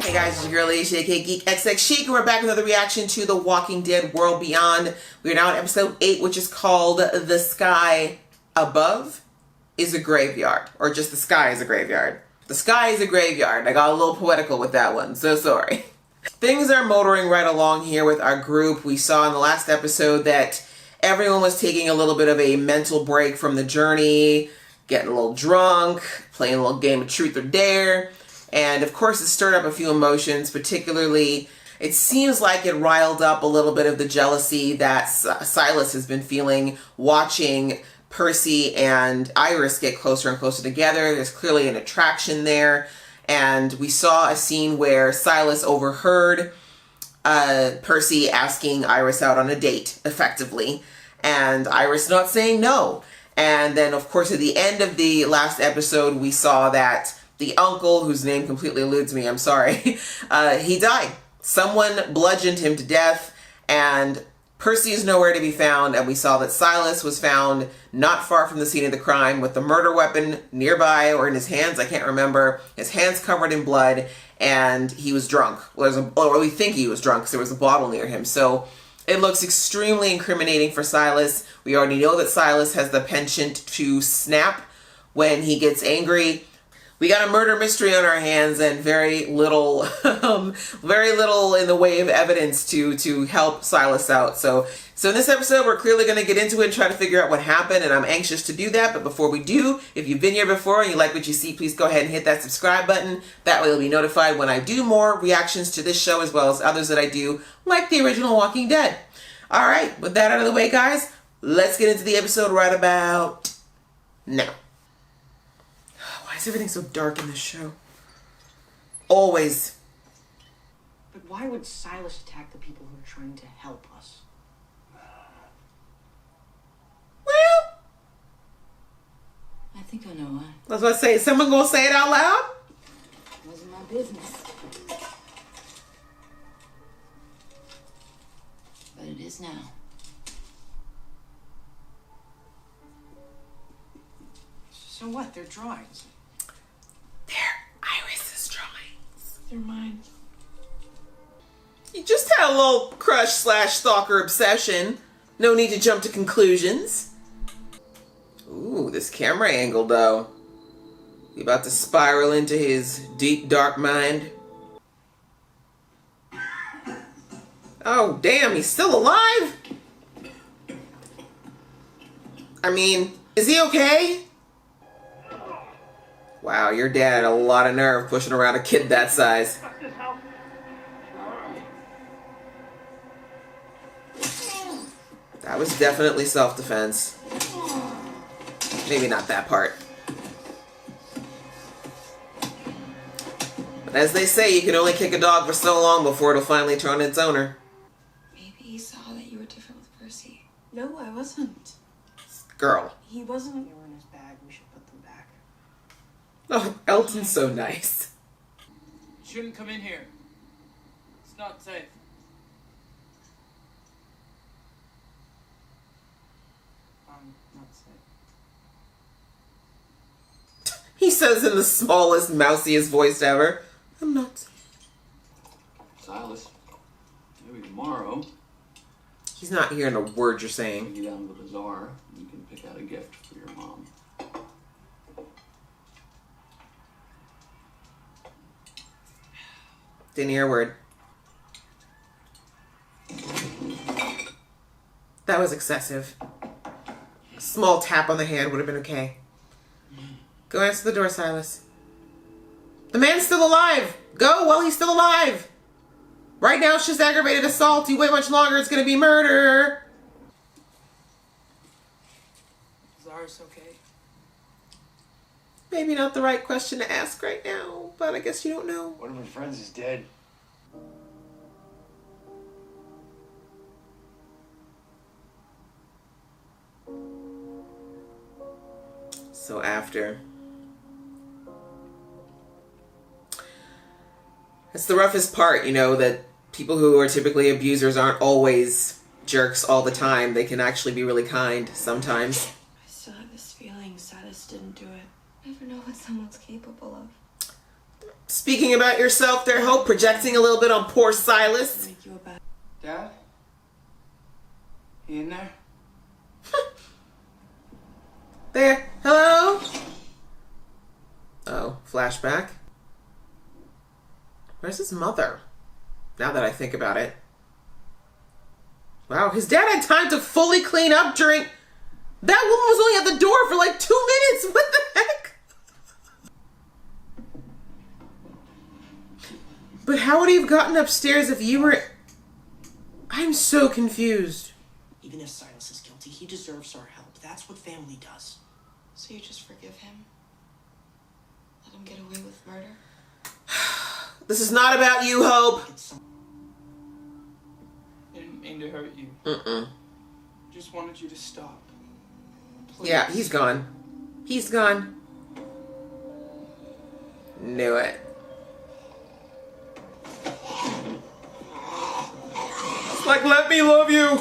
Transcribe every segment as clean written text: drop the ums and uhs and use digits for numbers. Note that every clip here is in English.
Hey guys, it's your girl Alicia, aka Geek XX Chic, and we're back with another reaction to The Walking Dead World Beyond. We are now at episode 8, which is called The Sky Above is a Graveyard. Or just The Sky is a Graveyard. The Sky is a Graveyard. I got a little poetical with that one, so sorry. Things are motoring right along here with our group. We saw in the last episode that everyone was taking a little bit of a mental break from the journey, getting a little drunk, playing a little game of truth or dare. And of course it stirred up a few emotions, particularly it seems like it riled up a little bit of the jealousy that Silas has been feeling watching Percy and Iris get closer and closer together. There's clearly an attraction there. And we saw a scene where Silas overheard Percy asking Iris out on a date, effectively. And Iris not saying no. And then, of course, at the end of the last episode, we saw that the uncle, whose name completely eludes me, I'm sorry, he died. Someone bludgeoned him to death, and Percy is nowhere to be found, and we saw that Silas was found not far from the scene of the crime with the murder weapon nearby or in his hands, I can't remember, his hands covered in blood, and he was drunk. Or we think he was drunk because there was a bottle near him. So it looks extremely incriminating for Silas. We already know that Silas has the penchant to snap when he gets angry. We got a murder mystery on our hands and very little in the way of evidence to help Silas out. So in this episode, we're clearly going to get into it and try to figure out what happened, and I'm anxious to do that. But before we do, if you've been here before and you like what you see, please go ahead and hit that subscribe button. That way you'll be notified when I do more reactions to this show as well as others that I do, like the original Walking Dead. All right, with that out of the way, guys, let's get into the episode right about now. Why is everything so dark in this show? Always. But why would Silas attack the people who are trying to help us? Well, I think I know why. I was about to say, is someone gonna say it out loud? It wasn't my business. But it is now. So what? They're drawings. They're Iris's drawings. They're mine. You just had a little crush / stalker obsession. No need to jump to conclusions. Ooh, this camera angle though. You about to spiral into his deep, dark mind. Oh, damn, he's still alive? I mean, is he okay? Wow, your dad had a lot of nerve pushing around a kid that size. That was definitely self-defense. Maybe not that part. But as they say, you can only kick a dog for so long before it'll finally turn on its owner. Maybe he saw that you were different with Percy. No, I wasn't. Girl. He wasn't. They were in his bag. We should put them back. Oh, Elton's so nice. You shouldn't come in here. It's not safe. I'm not safe. He says in the smallest, mousiest voice ever, I'm not. Silas, maybe tomorrow He's not hearing a word you're we saying. can get down to the bazaar and you can pick out a gift for your mom. Didn't hear a word. That was excessive. A small tap on the hand would have been okay. Go answer the door, Silas. The man's still alive. Go while he's still alive. Right now it's just aggravated assault. You wait much longer, it's going to be murder. Is Iris okay? Maybe not the right question to ask right now, but I guess you don't know. One of my friends is dead. So after. It's the roughest part, you know, that people who are typically abusers aren't always jerks all the time. They can actually be really kind sometimes. I still have this feeling Silas didn't do it. Never know what someone's capable of. Speaking about yourself there, Hope, projecting a little bit on poor Silas. Make you a bad. Dad? You in there? There. Hello? Oh, flashback. Where's his mother? Now that I think about it. Wow, his dad had time to fully clean up during... That woman was only at the door for like 2 minutes. What the heck? But how would he have gotten upstairs if you were... I'm so confused. Even if Silas is guilty, he deserves our help. That's what family does. So you just forgive him? Let him get away with murder? This is not about you, Hope. I didn't mean to hurt you. Just wanted you to stop. Please. Yeah, he's gone. He's gone. Knew it. It's like, let me love you.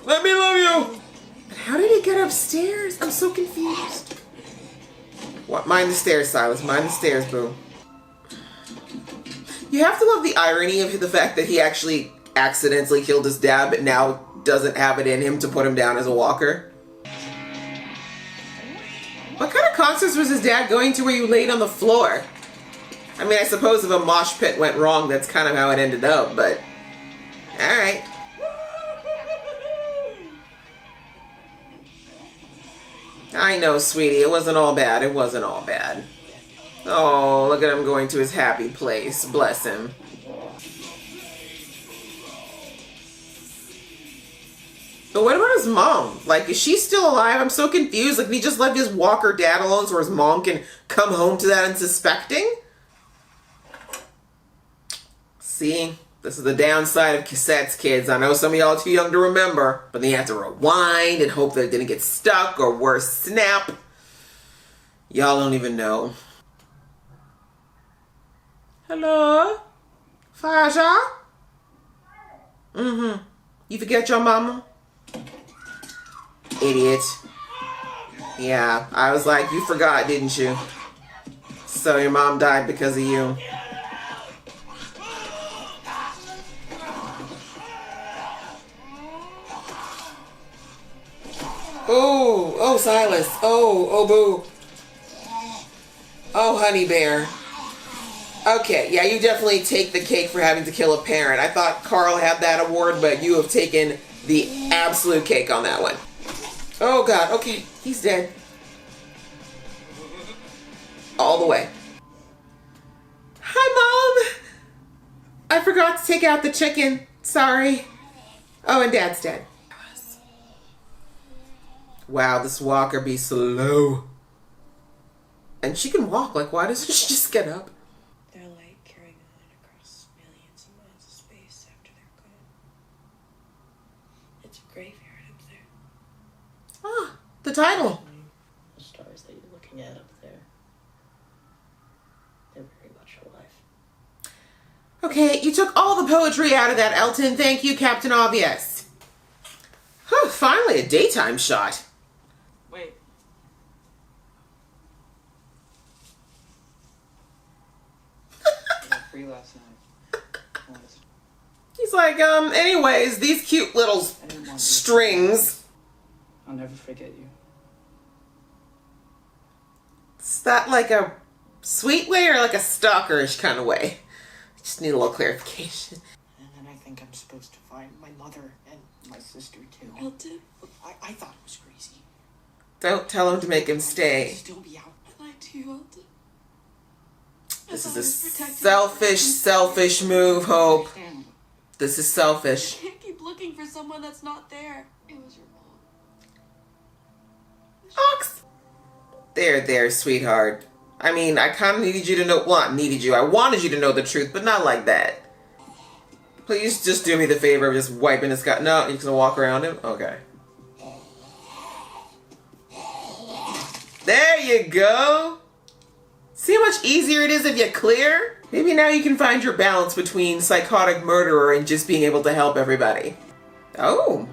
Let me love you. But how did he get upstairs? I'm so confused. What? Mind the stairs, Silas. Mind the stairs, boo. You have to love the irony of the fact that he actually accidentally killed his dad, but now doesn't have it in him to put him down as a walker. What kind of concerts was his dad going to where you laid on the floor? I mean, I suppose if a mosh pit went wrong, that's kind of how it ended up, but... Alright. I know, sweetie, it wasn't all bad. It wasn't all bad. Oh, look at him going to his happy place. Bless him. But what about his mom? Like, is she still alive? I'm so confused. Like, he just left his walker dad alone so his mom can come home to that unsuspecting? See? This is the downside of cassettes, kids. I know some of y'all are too young to remember, but then you have to rewind and hope that it didn't get stuck or worse, snap. Y'all don't even know. Hello? Faja? You forget your mama? Idiot. Yeah, I was like, you forgot, didn't you? So your mom died because of you. Oh, Silas. Oh, boo. Oh, honey bear. Okay, yeah, you definitely take the cake for having to kill a parent. I thought Carl had that award, but you have taken the absolute cake on that one. Oh, God. Okay, he's dead. All the way. Hi, Mom. I forgot to take out the chicken. Sorry. Oh, and Dad's dead. Wow, this walker be slow. And she can walk. Like, why doesn't she just get up? Their light carrying on across millions of miles of space after they're gone. It's a graveyard up there. Ah, the title. The stars that you're looking at up there, they're very much alive. Okay, you took all the poetry out of that, Elton. Thank you, Captain Obvious. Whew, finally a daytime shot. Wait. I got free last night. Once. He's like, anyways, these cute little I didn't want to. strings. I'll never forget you. Is that like a sweet way or like a stalkerish kind of way? I just need a little clarification. And then I think I'm supposed to find my mother and my sister too. Elton, I thought it was crazy. Don't tell him to make him stay. Still be out. I lied to you, Elton. This I is thought a I was protecting selfish move, Hope. Understandable. This is selfish. you. I can't keep looking for someone that's not there. It was your mom. Ox. There, sweetheart. I mean, I kind of needed you to know. Well, not needed you. I wanted you to know the truth, but not like that. Please just do me the favor of just wiping his guy. No, you're gonna walk around him? Okay. There you go. See how much easier it is if you clear? Maybe now you can find your balance between psychotic murderer and just being able to help everybody. Oh,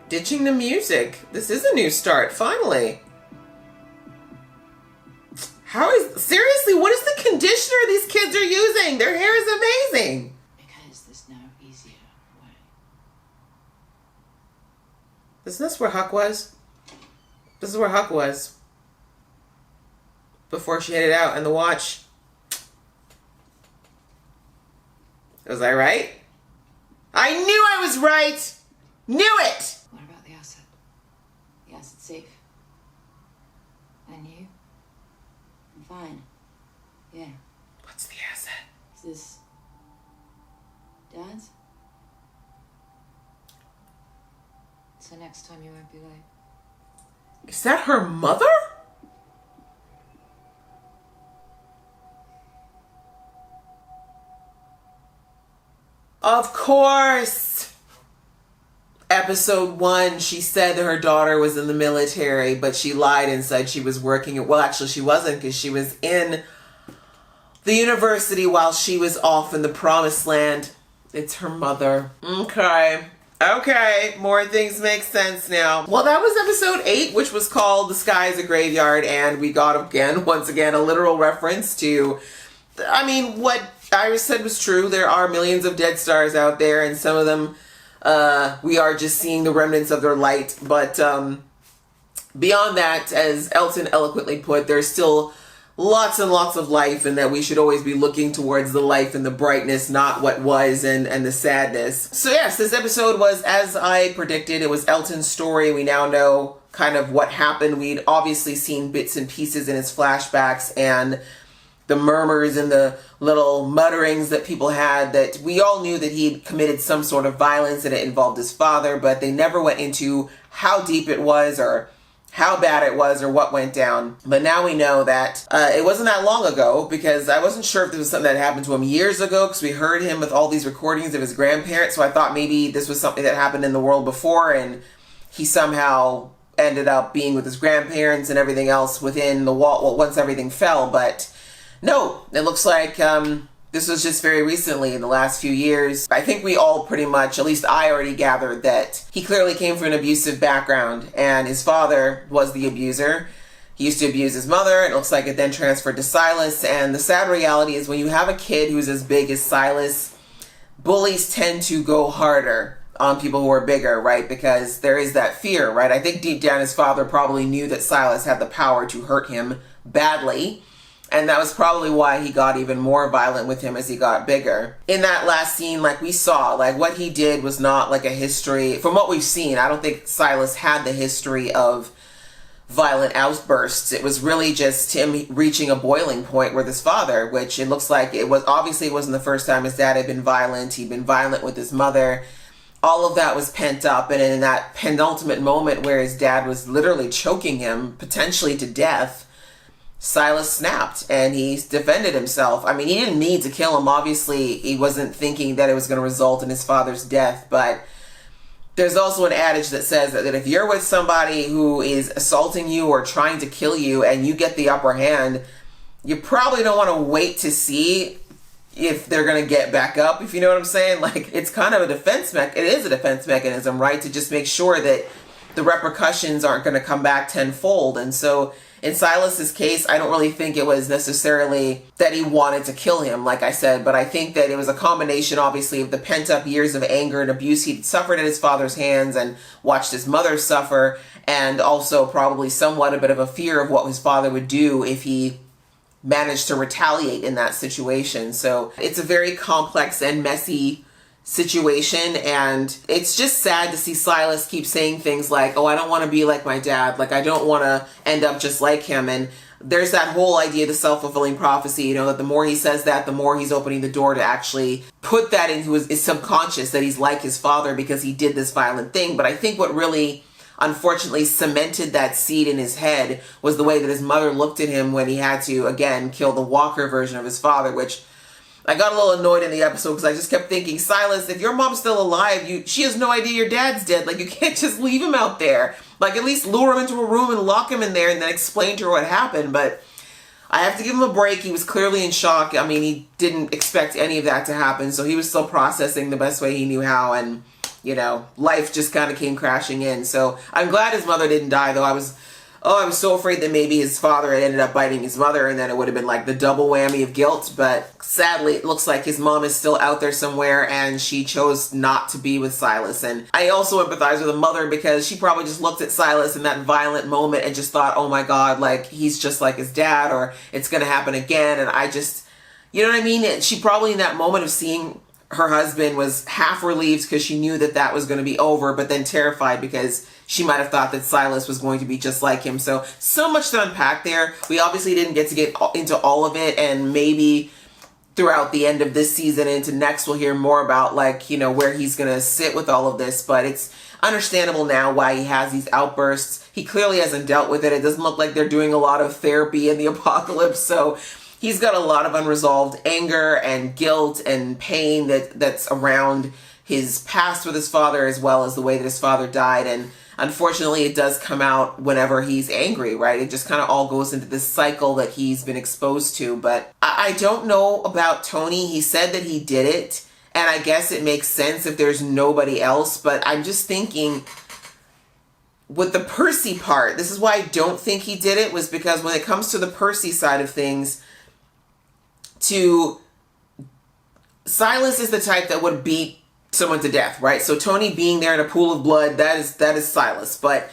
ditching the music. This is a new start, finally. Seriously, what is the conditioner these kids are using? Their hair is amazing. Because there's no easier way. Isn't this where Huck was? This is where Huck was. Before she headed out, and the watch. Was I right? I knew I was right! Knew it! What about the asset? The asset's safe. And you? I'm fine. Yeah. What's the asset? Is this Dad's? So next time you won't be late. Is that her mother? Of course. Episode 1, she said that her daughter was in the military, but she lied and said she was working. Well, actually, she wasn't, because she was in the university while she was off in the promised land. It's her mother. Okay, more things make sense now. Well, that was episode 8, which was called The Sky is a Graveyard, and we got, once again, a literal reference to, I mean, what Iris said was true. There are millions of dead stars out there, and some of them, we are just seeing the remnants of their light. But beyond that, as Elton eloquently put, there's still lots and lots of life, and that we should always be looking towards the life and the brightness, not what was and the sadness. So yes, this episode was, as I predicted, it was Elton's story. We now know kind of what happened. We'd obviously seen bits and pieces in his flashbacks, and the murmurs and the little mutterings that people had, that we all knew that he'd committed some sort of violence and it involved his father, but they never went into how deep it was or how bad it was or what went down. But now we know that it wasn't that long ago, because I wasn't sure if this was something that happened to him years ago, because we heard him with all these recordings of his grandparents, so I thought maybe this was something that happened in the world before and he somehow ended up being with his grandparents and everything else within the wall, well, once everything fell. But no, it looks like this was just very recently, in the last few years. I think we all pretty much, at least I already gathered, that he clearly came from an abusive background, and his father was the abuser. He used to abuse his mother, and it looks like it then transferred to Silas. And the sad reality is, when you have a kid who's as big as Silas, bullies tend to go harder on people who are bigger, right? Because there is that fear, right? I think deep down his father probably knew that Silas had the power to hurt him badly. And that was probably why he got even more violent with him as he got bigger. In that last scene, like we saw, like what he did was not like a history. From what we've seen, I don't think Silas had the history of violent outbursts. It was really just him reaching a boiling point with his father, which it looks like it was, obviously it wasn't the first time his dad had been violent. He'd been violent with his mother. All of that was pent up. And in that penultimate moment where his dad was literally choking him, potentially to death, Silas snapped and he defended himself. I mean, he didn't need to kill him. Obviously, he wasn't thinking that it was going to result in his father's death. But there's also an adage that says that if you're with somebody who is assaulting you or trying to kill you and you get the upper hand, you probably don't want to wait to see if they're going to get back up, if you know what I'm saying. Like, it's kind of a defense it is a defense mechanism, right? To just make sure that the repercussions aren't going to come back tenfold. And so in Silas's case, I don't really think it was necessarily that he wanted to kill him, like I said, but I think that it was a combination, obviously, of the pent-up years of anger and abuse he'd suffered at his father's hands and watched his mother suffer, and also probably somewhat a bit of a fear of what his father would do if he managed to retaliate in that situation. So it's a very complex and messy situation, and it's just sad to see Silas keep saying things like, oh, I don't want to be like my dad, like I don't want to end up just like him. And there's that whole idea, the self-fulfilling prophecy, you know, that the more he says that, the more he's opening the door to actually put that into his subconscious, that he's like his father because he did this violent thing. But I think what really unfortunately cemented that seed in his head was the way that his mother looked at him when he had to, again, kill the Walker version of his father, which I got a little annoyed in the episode because I just kept thinking, Silas, if your mom's still alive, she has no idea your dad's dead. Like, you can't just leave him out there. Like, at least lure him into a room and lock him in there and then explain to her what happened. But I have to give him a break. He was clearly in shock. I mean, he didn't expect any of that to happen. So he was still processing the best way he knew how. And, you know, life just kind of came crashing in. So I'm glad his mother didn't die, though. I was oh, I was so afraid that maybe his father had ended up biting his mother, and then it would have been like the double whammy of guilt. But sadly, it looks like his mom is still out there somewhere, and she chose not to be with Silas. And I also empathize with the mother, because she probably just looked at Silas in that violent moment and just thought, oh my God, like he's just like his dad, or it's going to happen again. And I just, you know what I mean? She probably in that moment of seeing her husband was half relieved because she knew that that was going to be over, but then terrified because she might have thought that Silas was going to be just like him. So much to unpack there. We obviously didn't get into all of it, and maybe throughout the end of this season into next, we'll hear more about, like, you know, where he's going to sit with all of this. But it's understandable now why he has these outbursts. He clearly hasn't dealt with it. It doesn't look like they're doing a lot of therapy in the apocalypse. So he's got a lot of unresolved anger and guilt and pain that's around his past with his father, as well as the way that his father died. And unfortunately, it does come out whenever he's angry, right? It just kind of all goes into this cycle that he's been exposed to. But I don't know about Tony. He said that he did it, and I guess it makes sense if there's nobody else. But I'm just thinking, with the Percy part, this is why I don't think he did it, was because when it comes to the Percy side of things, Silas is the type that would beat someone to death, right? So Tony being there in a pool of blood, that is Silas. But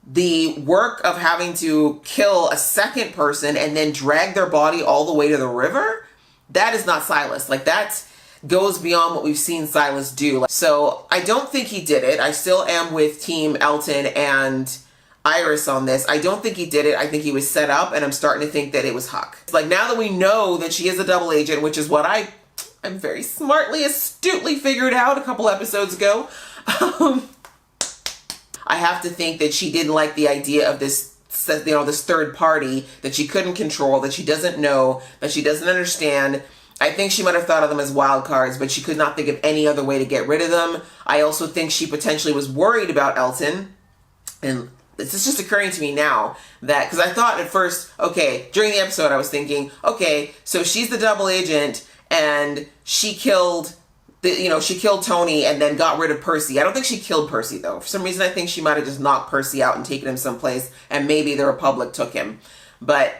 the work of having to kill a second person and then drag their body all the way to the river, that is not Silas. Like, that goes beyond what we've seen Silas do. So I don't think he did it. I still am with Team Elton and Iris on this. I don't think he did it. I think he was set up, and I'm starting to think that it was Huck. Like, now that we know that she is a double agent, which is what I'm very smartly, astutely figured out a couple episodes ago, I have to think that she didn't like the idea of this, you know, this third party that she couldn't control, that she doesn't know, that she doesn't understand. I think she might have thought of them as wild cards, but she could not think of any other way to get rid of them. I also think she potentially was worried about Elton, and it's just occurring to me now that, because I thought at first, okay, during the episode I was thinking, okay, so she's the double agent and she killed Tony and then got rid of Percy. I don't think she killed Percy, though. For some reason, I think she might have just knocked Percy out and taken him someplace, and maybe the Republic took him. But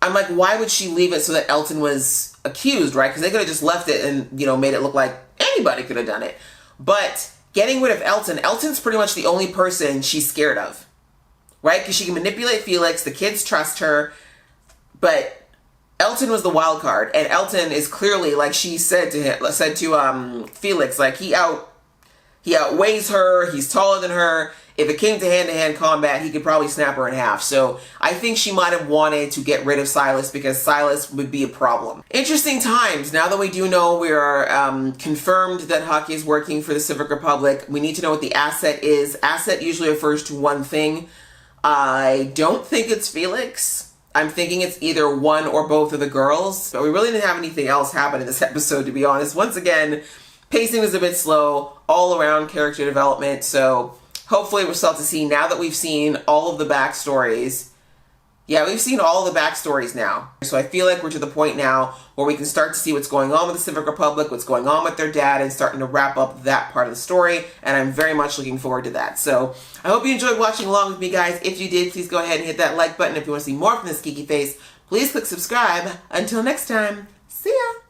I'm like, why would she leave it so that Elton was accused, right? Because they could have just left it and, you know, made it look like anybody could have done it. But getting rid of Elton's pretty much the only person she's scared of, right? Because she can manipulate Felix, the kids trust her, but Elton was the wild card, and Elton is clearly, like she said to Felix, like he outweighs her, he's taller than her. If it came to hand-to-hand combat, he could probably snap her in half. So I think she might have wanted to get rid of Silas because Silas would be a problem. Interesting times. Now that we do know, we are confirmed that Huck is working for the Civic Republic. We need to know what the asset is. Asset usually refers to one thing. I don't think it's Felix. I'm thinking it's either one or both of the girls. But we really didn't have anything else happen in this episode, to be honest. Once again, pacing was a bit slow, all around character development. So hopefully we'll start to see, now that we've seen all of the backstories. Yeah, we've seen all the backstories now. So I feel like we're to the point now where we can start to see what's going on with the Civic Republic, what's going on with their dad, and starting to wrap up that part of the story. And I'm very much looking forward to that. So I hope you enjoyed watching along with me, guys. If you did, please go ahead and hit that like button. If you want to see more from this geeky face, please click subscribe. Until next time, see ya!